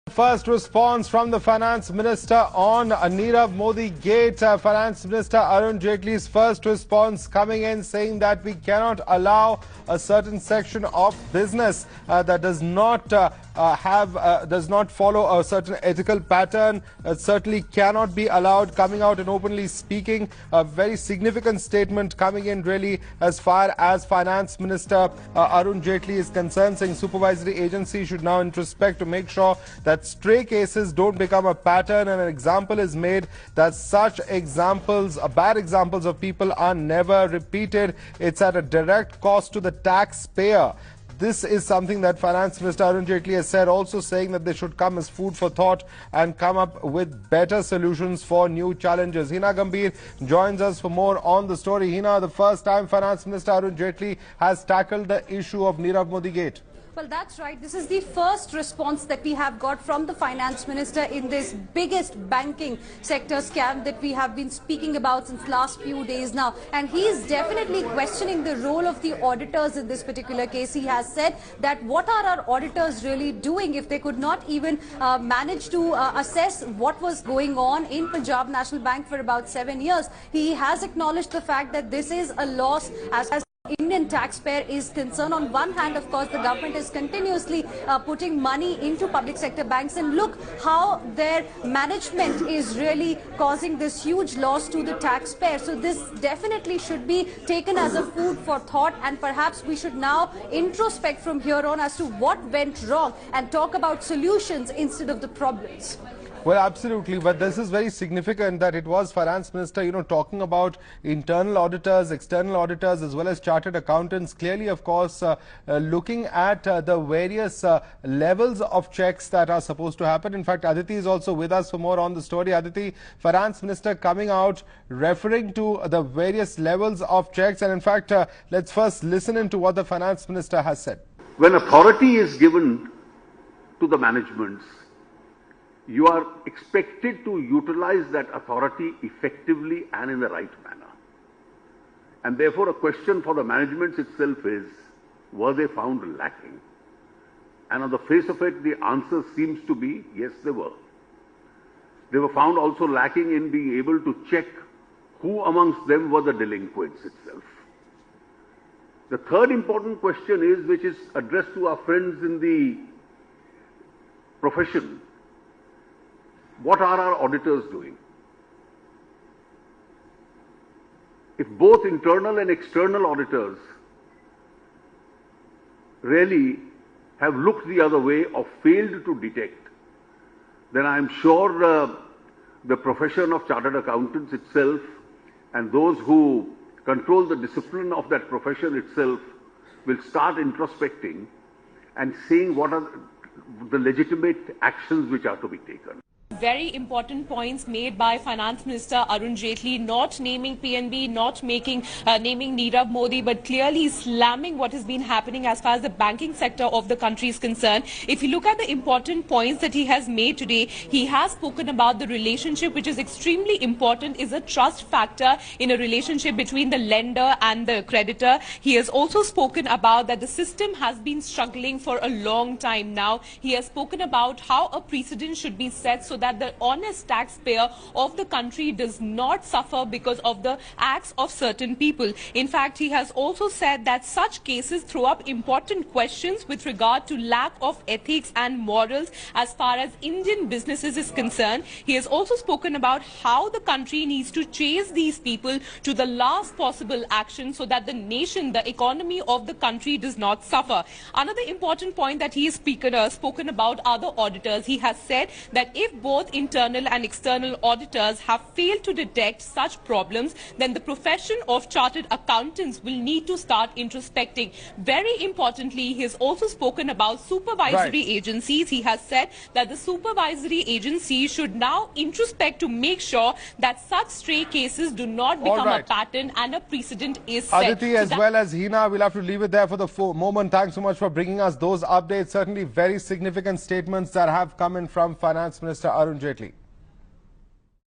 First response from the Finance Minister on Nirav Modi Gate. Finance Minister Arun Jaitley's first response coming in saying that we cannot allow a certain section of business that does not follow a certain ethical pattern. Certainly cannot be allowed. Coming out and openly speaking, a very significant statement coming in really as far as Finance Minister Arun Jaitley is concerned, saying supervisory agencies should now introspect to make sure that stray cases don't become a pattern, and an example is made that such examples, bad examples of people are never repeated. It's at a direct cost to the taxpayer. This is something that Finance Minister Arun Jaitley has said, also saying that they should come as food for thought and come up with better solutions for new challenges. Hina Gambhir joins us for more on the story. Hina, the first time Finance Minister Arun Jaitley has tackled the issue of Nirav Modi Gate. Well, that's right. This is the first response that we have got from the Finance Minister in this biggest banking sector scam that we have been speaking about since last few days now. And he is definitely questioning the role of the auditors in this particular case. He has said that what are our auditors really doing if they could not even manage to assess what was going on in Punjab National Bank for about 7 years. He has acknowledged the fact that this is a loss as Indian taxpayer is concerned. On one hand, of course, the government is continuously putting money into public sector banks, and look how their management is really causing this huge loss to the taxpayer. So this definitely should be taken as a food for thought, and perhaps we should now introspect from here on as to what went wrong and talk about solutions instead of the problems. Well, absolutely. But this is very significant that it was Finance Minister, talking about internal auditors, external auditors, as well as chartered accountants. Clearly, of course, looking at the various levels of checks that are supposed to happen. In fact, Aditi is also with us for more on the story. Aditi, Finance Minister coming out, referring to the various levels of checks. And in fact, let's first listen into what the Finance Minister has said. When authority is given to the managements, you are expected to utilize that authority effectively and in the right manner. And therefore, a question for the managements itself is, were they found lacking? And on the face of it, the answer seems to be, yes, they were. They were found also lacking in being able to check who amongst them were the delinquents itself. The third important question is, which is addressed to our friends in the profession, what are our auditors doing? If both internal and external auditors really have looked the other way or failed to detect, then I am sure the profession of chartered accountants itself and those who control the discipline of that profession itself will start introspecting and seeing what are the legitimate actions which are to be taken. Very important points made by Finance Minister Arun Jaitley, not naming PNB, not naming Nirav Modi, but clearly slamming what has been happening as far as the banking sector of the country is concerned. If you look at the important points that he has made today, he has spoken about the relationship, which is extremely important, is a trust factor in a relationship between the lender and the creditor. He has also spoken about that the system has been struggling for a long time now. He has spoken about how a precedent should be set so that the honest taxpayer of the country does not suffer because of the acts of certain people. In fact, he has also said that such cases throw up important questions with regard to lack of ethics and morals as far as Indian businesses is concerned. He has also spoken about how the country needs to chase these people to the last possible action so that the nation, the economy of the country does not suffer. Another important point that he has spoken about are the auditors. He has said that if both internal and external auditors have failed to detect such problems, then the profession of chartered accountants will need to start introspecting. Very importantly, he has also spoken about supervisory agencies. He has said that the supervisory agencies should now introspect to make sure that such stray cases do not become a pattern and a precedent is set. Aditi, as well as Hina, we'll have to leave it there for the moment. Thanks so much for bringing us those updates. Certainly very significant statements that have come in from Finance Minister Arun Jaitley.